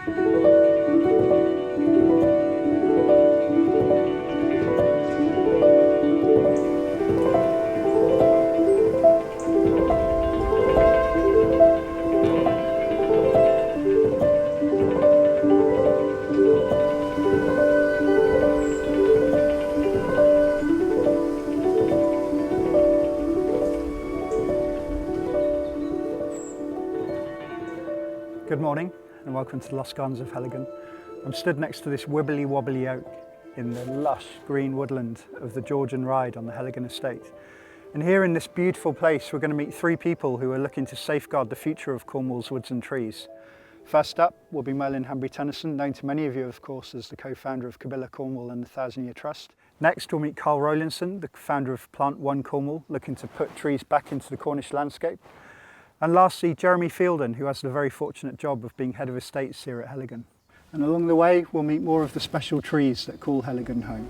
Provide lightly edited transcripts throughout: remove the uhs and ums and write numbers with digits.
Good morning and welcome to the Lost Gardens of Heligan. I'm stood next to this wibbly wobbly oak in the lush green woodland of the Georgian Ride on the Heligan estate. And here in this beautiful place we're going to meet three people who are looking to safeguard the future of Cornwall's woods and trees. First up will be Merlin Hanbury-Tenison, known to many of you of course as the co-founder of Cabilla Cornwall and the 1000-Year Trust. Next we'll meet Carl Rowlinson, the founder of Plant1 Cornwall, looking to put trees back into the Cornish landscape. And lastly, Jeremy Fielden, who has the very fortunate job of being head of estates here at Heligan. And along the way, we'll meet more of the special trees that call Heligan home.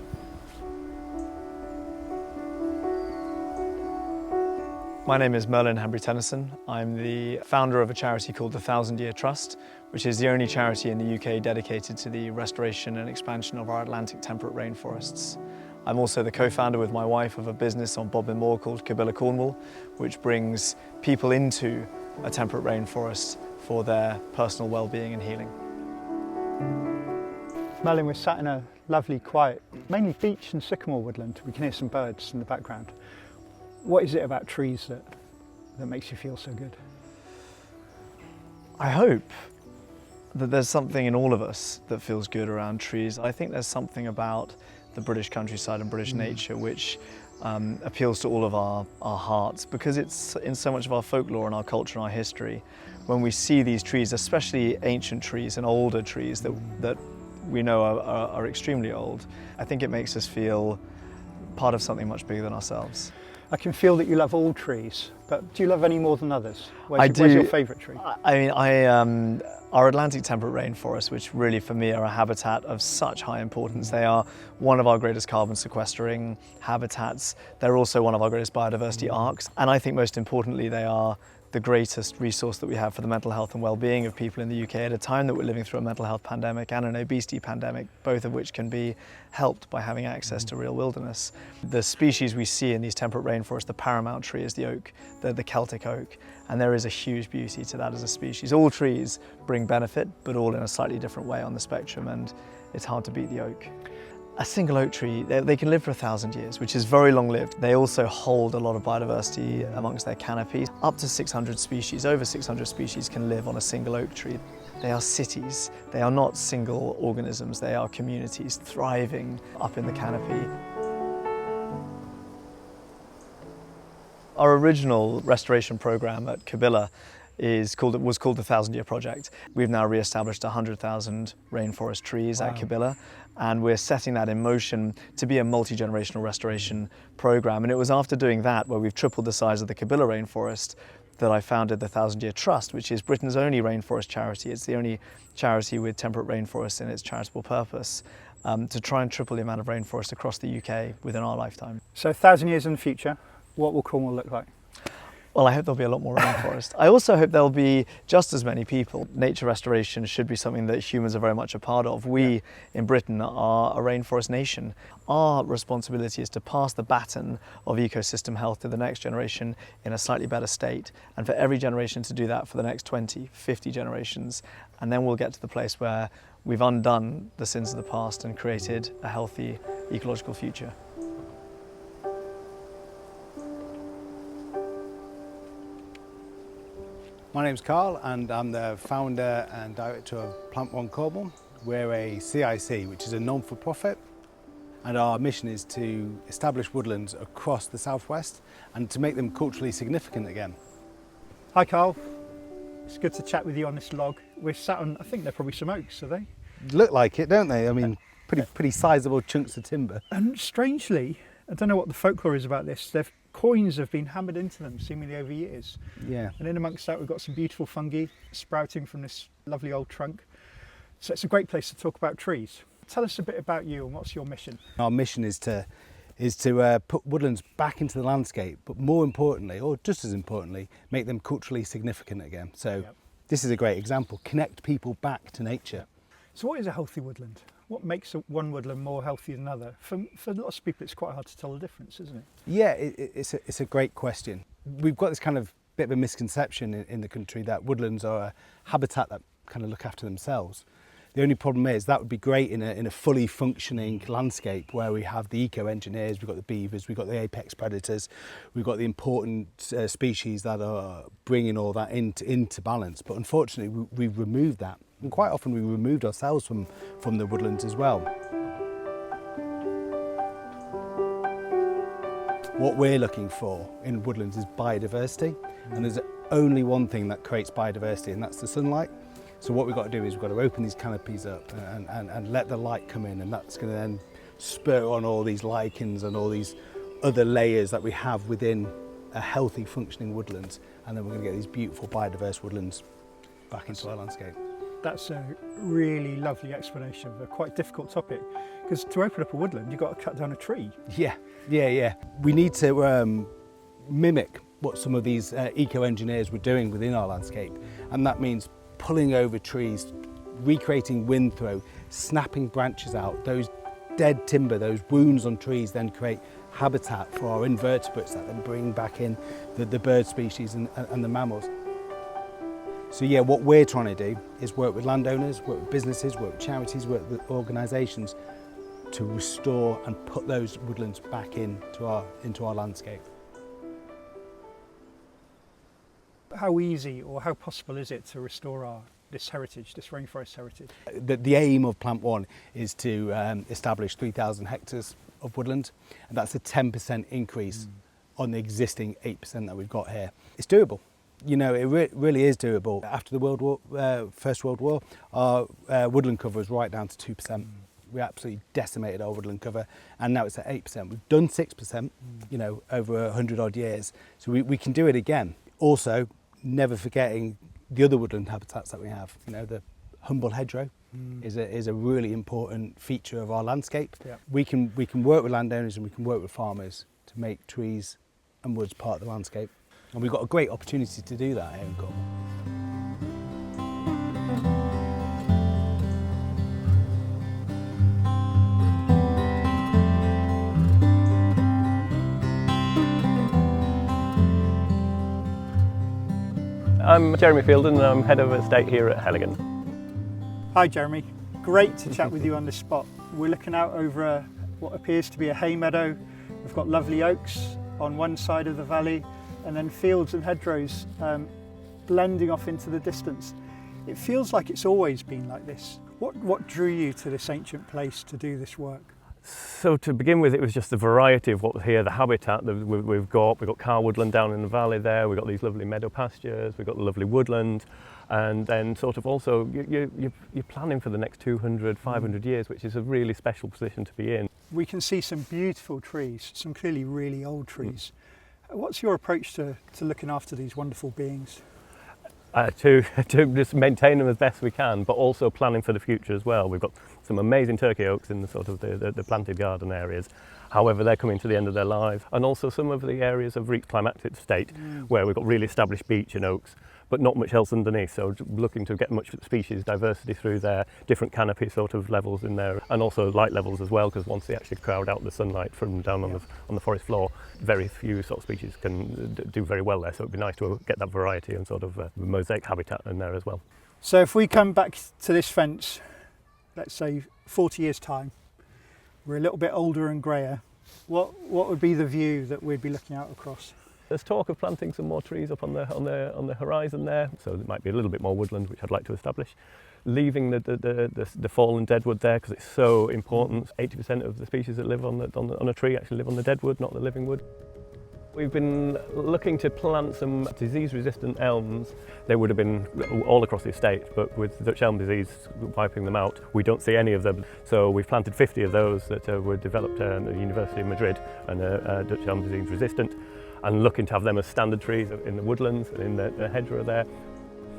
My name is Merlin Hanbury-Tenison. I'm the founder of a charity called the 1000-Year Trust, which is the only charity in the UK dedicated to the restoration and expansion of our Atlantic temperate rainforests. I'm also the co-founder with my wife of a business on Bodmin Moor called Cabilla Cornwall, which brings people into a temperate rainforest for their personal well-being and healing. Merlin, we're sat in a lovely, quiet, mainly beech and sycamore woodland. We can hear some birds in the background. What is it about trees that makes you feel so good? I hope that there's something in all of us that feels good around trees. I think there's something about the British countryside and British nature which appeals to all of our hearts, because it's in so much of our folklore and our culture and our history. When we see these trees, especially ancient trees and older trees that we know are extremely old, I think it makes us feel part of something much bigger than ourselves. I can feel that you love all trees, but do you love any more than others? I do. Where's your favourite tree? Our Atlantic temperate rainforests, which really for me are a habitat of such high importance. They are one of our greatest carbon sequestering habitats. They're also one of our greatest biodiversity arcs. And I think most importantly, they are the greatest resource that we have for the mental health and well-being of people in the UK at a time that we're living through a mental health pandemic and an obesity pandemic, both of which can be helped by having access to real wilderness. The species we see in these temperate rainforests, the paramount tree is the oak, the Celtic oak, and there is a huge beauty to that as a species. All trees bring benefit, but all in a slightly different way on the spectrum, and it's hard to beat the oak. A single oak tree, they can live for 1,000 years, which is very long-lived. They also hold a lot of biodiversity amongst their canopies. Up to 600 species, over 600 species can live on a single oak tree. They are cities. They are not single organisms. They are communities thriving up in the canopy. Our original restoration program at Cabilla was called the 1000-Year Project. We've now re-established 100,000 rainforest trees at Cabilla, and we're setting that in motion to be a multi-generational restoration program. And it was after doing that, where we've tripled the size of the Cabilla rainforest, that I founded the 1000-Year Trust, which is Britain's only rainforest charity. It's the only charity with temperate rainforests in its charitable purpose, to try and triple the amount of rainforest across the UK within our lifetime. So 1,000 years in the future, what will Cornwall look like? Well, I hope there'll be a lot more rainforest. I also hope there'll be just as many people. Nature restoration should be something that humans are very much a part of. We in Britain are a rainforest nation. Our responsibility is to pass the baton of ecosystem health to the next generation in a slightly better state, and for every generation to do that for the next 20, 50 generations. And then we'll get to the place where we've undone the sins of the past and created a healthy ecological future. My name's Carl and I'm the founder and director of Plant1 Cornwall. We're a CIC, which is a non-for-profit, and our mission is to establish woodlands across the southwest and to make them culturally significant again. Hi Carl, it's good to chat with you on this log. We're sat on, I think they're probably some oaks, are they? Look like it, don't they? I mean, pretty sizable chunks of timber. And strangely, I don't know what the folklore is about this, coins have been hammered into them seemingly over years. Yeah. And in amongst that we've got some beautiful fungi sprouting from this lovely old trunk. So it's a great place to talk about trees. Tell us a bit about you and what's your mission? Our mission is to put woodlands back into the landscape, but more importantly, or just as importantly, make them culturally significant again. So This is a great example. Connect people back to nature. So what is a healthy woodland? What makes one woodland more healthy than another? For lots of people, it's quite hard to tell the difference, isn't it? Yeah, it's a great question. We've got this kind of bit of a misconception in the country that woodlands are a habitat that kind of look after themselves. The only problem is that would be great in a fully functioning landscape where we have the eco-engineers, we've got the beavers, we've got the apex predators, we've got the important species that are bringing all that into balance. But unfortunately, we've removed that. And quite often we removed ourselves from the woodlands as well. What we're looking for in woodlands is biodiversity, and there's only one thing that creates biodiversity, and that's the sunlight. So what we've got to do is we've got to open these canopies up and let the light come in, and that's going to then spur on all these lichens and all these other layers that we have within a healthy functioning woodland, and then we're going to get these beautiful biodiverse woodlands back into our landscape. That's a really lovely explanation of a quite difficult topic, because to open up a woodland you've got to cut down a tree. Yeah. We need to mimic what some of these eco-engineers were doing within our landscape, and that means pulling over trees, recreating wind throw, snapping branches out. Those dead timber, those wounds on trees then create habitat for our invertebrates that then bring back in the bird species and the mammals. So yeah, what we're trying to do is work with landowners, work with businesses, work with charities, work with organisations to restore and put those woodlands back into our landscape. How easy or how possible is it to restore this heritage, this rainforest heritage? The aim of Plant One is to establish 3,000 hectares of woodland, and that's a 10% increase on the existing 8% that we've got here. It's doable. You know, it really is doable. After the First World War, our woodland cover was right down to 2%. We absolutely decimated our woodland cover, and now it's at 8%. We've done 6%, you know, over 100 odd years. So we can do it again. Also, never forgetting the other woodland habitats that we have. You know, the humble hedgerow is a really important feature of our landscape. Yeah. We can work with landowners and we can work with farmers to make trees and woods part of the landscape. And we've got a great opportunity to do that here in Cornwall. I'm Jeremy Fielden and I'm Head of Estate here at Heligan. Hi Jeremy, great to chat with you on this spot. We're looking out over what appears to be a hay meadow. We've got lovely oaks on one side of the valley and then fields and hedgerows blending off into the distance. It feels like it's always been like this. What drew you to this ancient place to do this work? So to begin with, it was just the variety of what was here, the habitat that we've got. We've got Carl woodland down in the valley there, we've got these lovely meadow pastures, we've got the lovely woodland, and then sort of also you're planning for the next 200, 500 years, which is a really special position to be in. We can see some beautiful trees, some clearly really old trees. What's your approach to looking after these wonderful beings? To just maintain them as best we can, but also planning for the future as well. We've got some amazing turkey oaks in the sort of the planted garden areas. However, they're coming to the end of their life, and also some of the areas have reached climatic state where we've got really established beech and oaks, but not much else underneath. So looking to get much species diversity through there, different canopy sort of levels in there, and also light levels as well, because once they actually crowd out the sunlight from down on the forest floor, very few sort of species can do very well there. So it'd be nice to get that variety and sort of mosaic habitat in there as well. So if we come back to this fence, let's say 40 years time, we're a little bit older and greyer, what would be the view that we'd be looking out across? There's talk of planting some more trees up on the horizon there, so there might be a little bit more woodland, which I'd like to establish. Leaving the fallen deadwood there, because it's so important. 80% of the species that live on a tree actually live on the deadwood, not the living wood. We've been looking to plant some disease-resistant elms. They would have been all across the estate, but with Dutch elm disease wiping them out, we don't see any of them. So we've planted 50 of those that were developed at the University of Madrid and Dutch elm disease resistant, and looking to have them as standard trees in the woodlands and in the hedgerow there.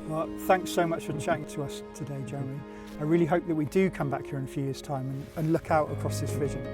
Well, thanks so much for chatting to us today, Jeremy. I really hope that we do come back here in a few years' time and look out across this vision.